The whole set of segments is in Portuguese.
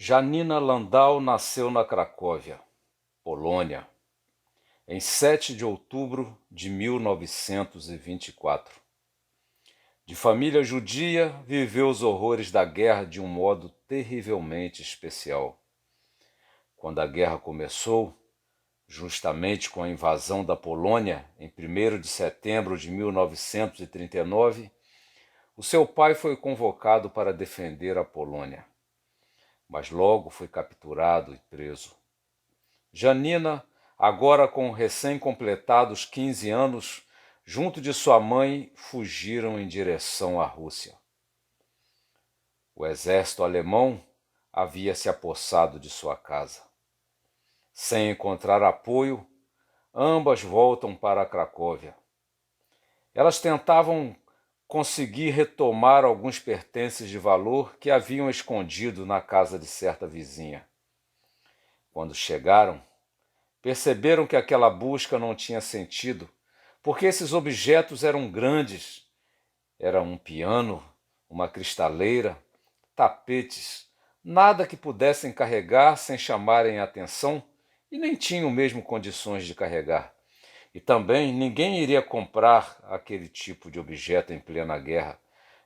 Janina Landau nasceu na Cracóvia, Polônia, em 7 de outubro de 1924. De família judia, viveu os horrores da guerra de um modo terrivelmente especial. Quando a guerra começou, justamente com a invasão da Polônia, em 1º de setembro de 1939, o seu pai foi convocado para defender a Polônia, mas logo foi capturado e preso. Janina, agora com recém-completados 15 anos, junto de sua mãe, fugiram em direção à Rússia. O exército alemão havia se apossado de sua casa. Sem encontrar apoio, ambas voltam para a Cracóvia. Elas tentavam conseguir retomar alguns pertences de valor que haviam escondido na casa de certa vizinha. Quando chegaram, perceberam que aquela busca não tinha sentido, porque esses objetos eram grandes. Era um piano, uma cristaleira, tapetes, nada que pudessem carregar sem chamarem a atenção e nem tinham mesmo condições de carregar. E também ninguém iria comprar aquele tipo de objeto em plena guerra.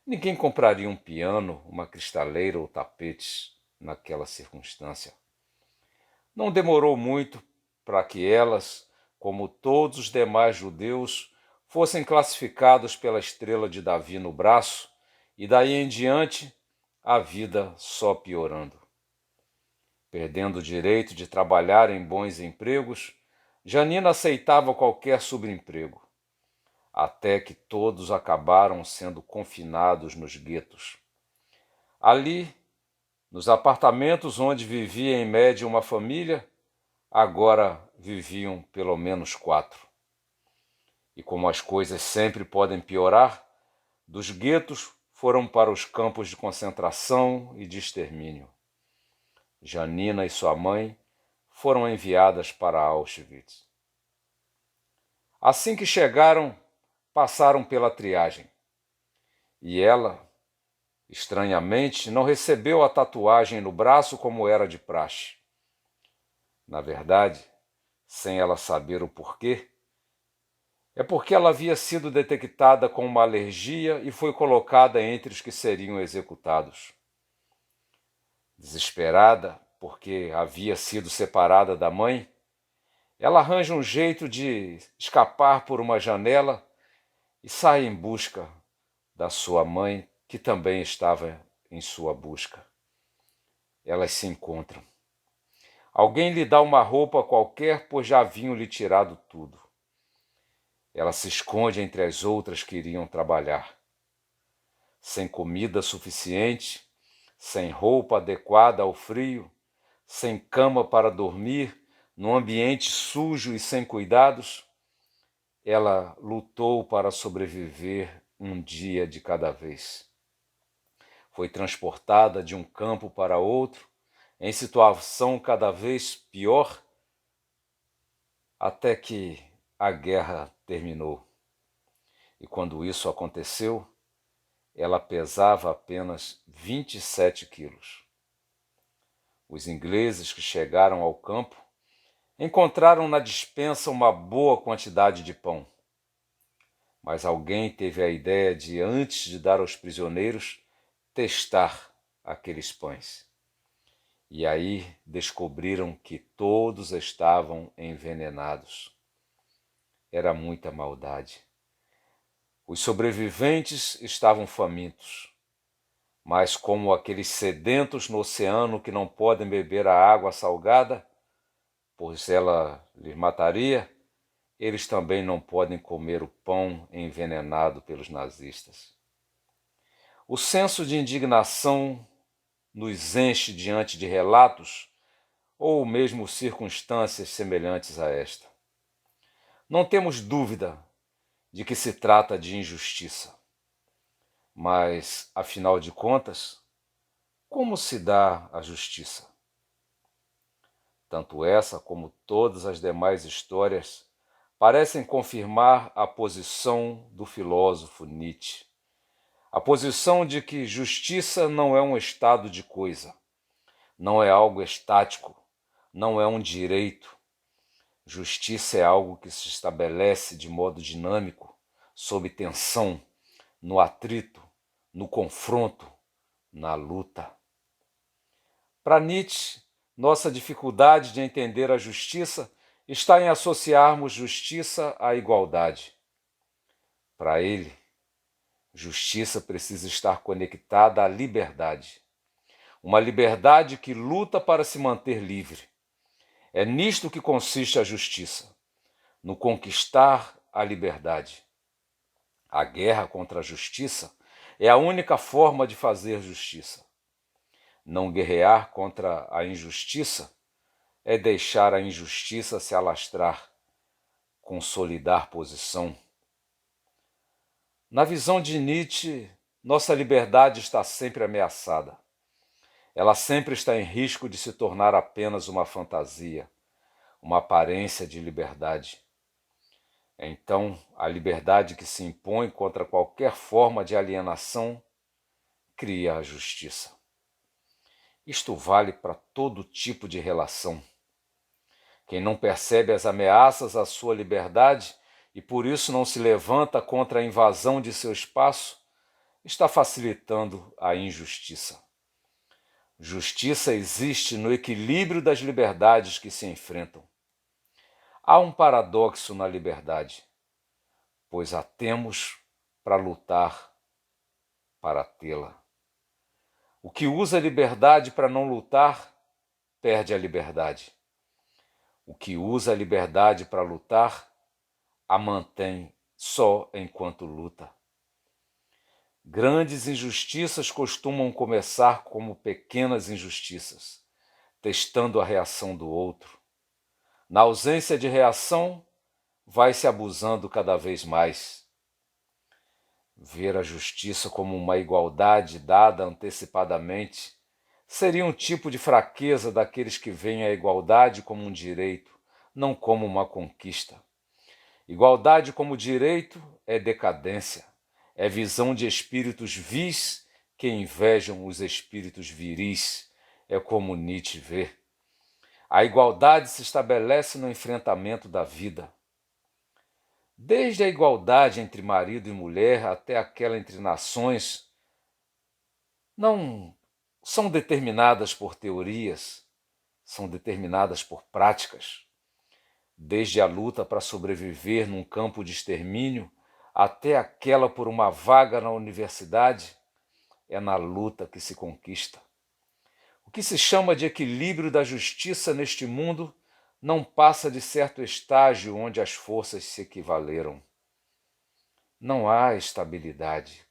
Ninguém compraria um piano, uma cristaleira ou tapetes naquela circunstância. Não demorou muito para que elas, como todos os demais judeus, fossem classificados pela estrela de Davi no braço, e daí em diante a vida só piorando. Perdendo o direito de trabalhar em bons empregos, Janina aceitava qualquer subemprego, até que todos acabaram sendo confinados nos guetos. Ali, nos apartamentos onde vivia em média uma família, agora viviam pelo menos 4. E como as coisas sempre podem piorar, dos guetos foram para os campos de concentração e de extermínio. Janina e sua mãe foram enviadas para Auschwitz. Assim que chegaram, passaram pela triagem. E ela, estranhamente, não recebeu a tatuagem no braço como era de praxe. Na verdade, sem ela saber o porquê, é porque ela havia sido detectada com uma alergia e foi colocada entre os que seriam executados. Desesperada, porque havia sido separada da mãe, ela arranja um jeito de escapar por uma janela e sai em busca da sua mãe, que também estava em sua busca. Elas se encontram. Alguém lhe dá uma roupa qualquer, pois já haviam lhe tirado tudo. Ela se esconde entre as outras que iriam trabalhar. Sem comida suficiente, sem roupa adequada ao frio, sem cama para dormir, num ambiente sujo e sem cuidados, ela lutou para sobreviver um dia de cada vez. Foi transportada de um campo para outro, em situação cada vez pior, até que a guerra terminou. E quando isso aconteceu, ela pesava apenas 27 quilos. Os ingleses que chegaram ao campo encontraram na despensa uma boa quantidade de pão. Mas alguém teve a ideia de, antes de dar aos prisioneiros, testar aqueles pães. E aí descobriram que todos estavam envenenados. Era muita maldade. Os sobreviventes estavam famintos, mas como aqueles sedentos no oceano que não podem beber a água salgada, pois ela lhes mataria, eles também não podem comer o pão envenenado pelos nazistas. O senso de indignação nos enche diante de relatos ou mesmo circunstâncias semelhantes a esta. Não temos dúvida de que se trata de injustiça. Mas, afinal de contas, como se dá a justiça? Tanto essa como todas as demais histórias parecem confirmar a posição do filósofo Nietzsche. A posição de que justiça não é um estado de coisa, não é algo estático, não é um direito. Justiça é algo que se estabelece de modo dinâmico, sob tensão, no atrito, no confronto, na luta. Para Nietzsche, nossa dificuldade de entender a justiça está em associarmos justiça à igualdade. Para ele, justiça precisa estar conectada à liberdade. Uma liberdade que luta para se manter livre. É nisto que consiste a justiça, no conquistar a liberdade. A guerra contra a justiça é a única forma de fazer justiça. Não guerrear contra a injustiça é deixar a injustiça se alastrar, consolidar posição. Na visão de Nietzsche, nossa liberdade está sempre ameaçada. Ela sempre está em risco de se tornar apenas uma fantasia, uma aparência de liberdade. Então, a liberdade que se impõe contra qualquer forma de alienação cria a justiça. Isto vale para todo tipo de relação. Quem não percebe as ameaças à sua liberdade e por isso não se levanta contra a invasão de seu espaço, está facilitando a injustiça. Justiça existe no equilíbrio das liberdades que se enfrentam. Há um paradoxo na liberdade, pois a temos para lutar para tê-la. O que usa a liberdade para não lutar, perde a liberdade. O que usa a liberdade para lutar, a mantém só enquanto luta. Grandes injustiças costumam começar como pequenas injustiças, testando a reação do outro. Na ausência de reação, vai se abusando cada vez mais. Ver a justiça como uma igualdade dada antecipadamente seria um tipo de fraqueza daqueles que veem a igualdade como um direito, não como uma conquista. Igualdade como direito é decadência, é visão de espíritos vis que invejam os espíritos viris, é como Nietzsche vê. A igualdade se estabelece no enfrentamento da vida. Desde a igualdade entre marido e mulher até aquela entre nações, não são determinadas por teorias, são determinadas por práticas. Desde a luta para sobreviver num campo de extermínio até aquela por uma vaga na universidade, é na luta que se conquista. O que se chama de equilíbrio da justiça neste mundo não passa de certo estágio onde as forças se equivaleram. Não há estabilidade.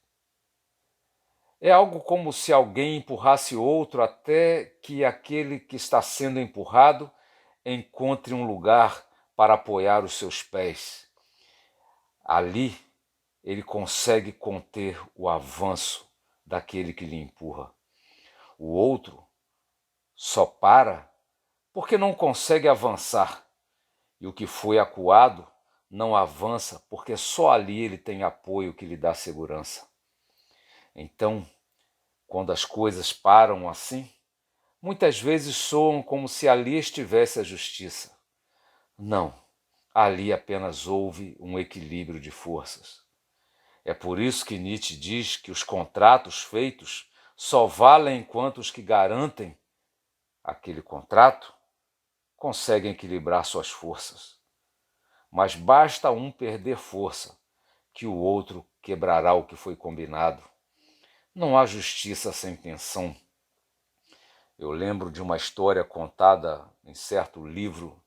É algo como se alguém empurrasse outro até que aquele que está sendo empurrado encontre um lugar para apoiar os seus pés. Ali, ele consegue conter o avanço daquele que lhe empurra. O outro só para porque não consegue avançar, e o que foi acuado não avança porque só ali ele tem apoio que lhe dá segurança. Então, quando as coisas param assim, muitas vezes soam como se ali estivesse a justiça. Não, ali apenas houve um equilíbrio de forças. É por isso que Nietzsche diz que os contratos feitos só valem enquanto os que garantem aquele contrato conseguem equilibrar suas forças. Mas basta um perder força, que o outro quebrará o que foi combinado. Não há justiça sem tensão. Eu lembro de uma história contada em certo livro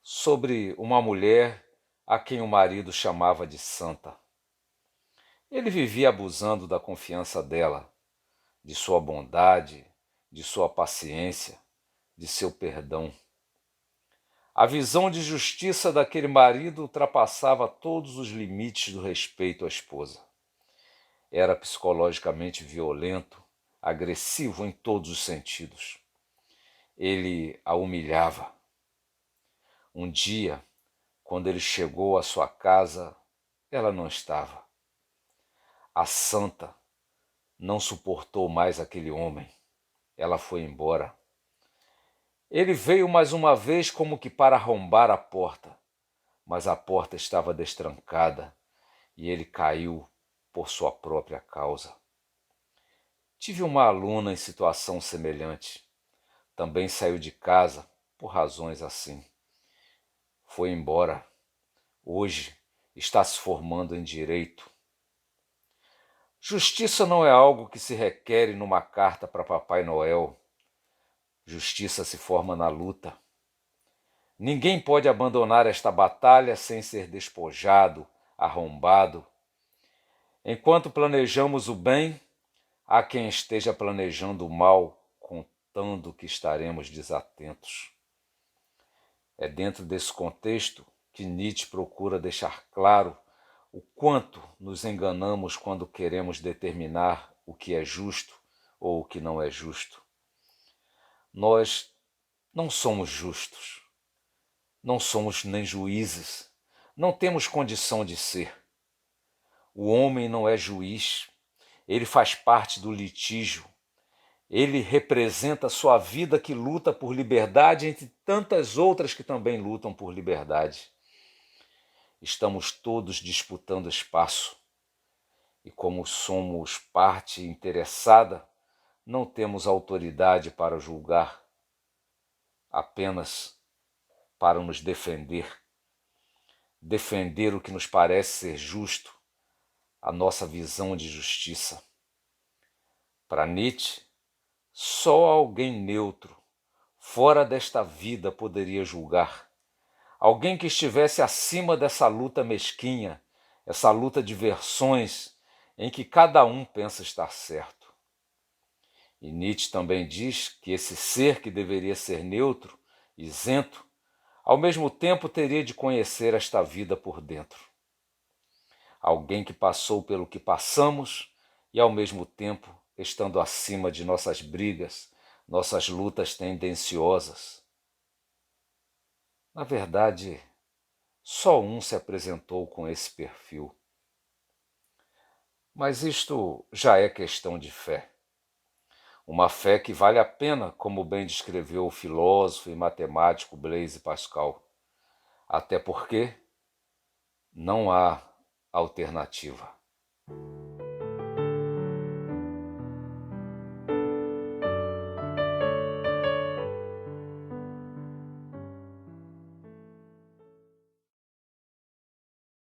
sobre uma mulher a quem o marido chamava de santa. Ele vivia abusando da confiança dela, de sua bondade, de sua paciência, de seu perdão. A visão de justiça daquele marido ultrapassava todos os limites do respeito à esposa. Era psicologicamente violento, agressivo em todos os sentidos. Ele a humilhava. Um dia, quando ele chegou à sua casa, ela não estava. A santa não suportou mais aquele homem. Ela foi embora. Ele veio mais uma vez como que para arrombar a porta, mas a porta estava destrancada e ele caiu por sua própria causa. Tive uma aluna em situação semelhante. Também saiu de casa por razões assim. Foi embora. Hoje está se formando em direito. Justiça não é algo que se requer numa carta para Papai Noel. Justiça se forma na luta. Ninguém pode abandonar esta batalha sem ser despojado, arrombado. Enquanto planejamos o bem, há quem esteja planejando o mal, contando que estaremos desatentos. É dentro desse contexto que Nietzsche procura deixar claro o quanto nos enganamos quando queremos determinar o que é justo ou o que não é justo. Nós não somos justos, não somos nem juízes, não temos condição de ser. O homem não é juiz, ele faz parte do litígio. Ele representa sua vida que luta por liberdade entre tantas outras que também lutam por liberdade. Estamos todos disputando espaço e, como somos parte interessada, não temos autoridade para julgar, apenas para nos defender. Defender o que nos parece ser justo, a nossa visão de justiça. Para Nietzsche, só alguém neutro, fora desta vida, poderia julgar. Alguém que estivesse acima dessa luta mesquinha, essa luta de versões em que cada um pensa estar certo. E Nietzsche também diz que esse ser que deveria ser neutro, isento, ao mesmo tempo teria de conhecer esta vida por dentro. Alguém que passou pelo que passamos e ao mesmo tempo estando acima de nossas brigas, nossas lutas tendenciosas. Na verdade, só um se apresentou com esse perfil. Mas isto já é questão de fé. Uma fé que vale a pena, como bem descreveu o filósofo e matemático Blaise Pascal. Até porque não há alternativa.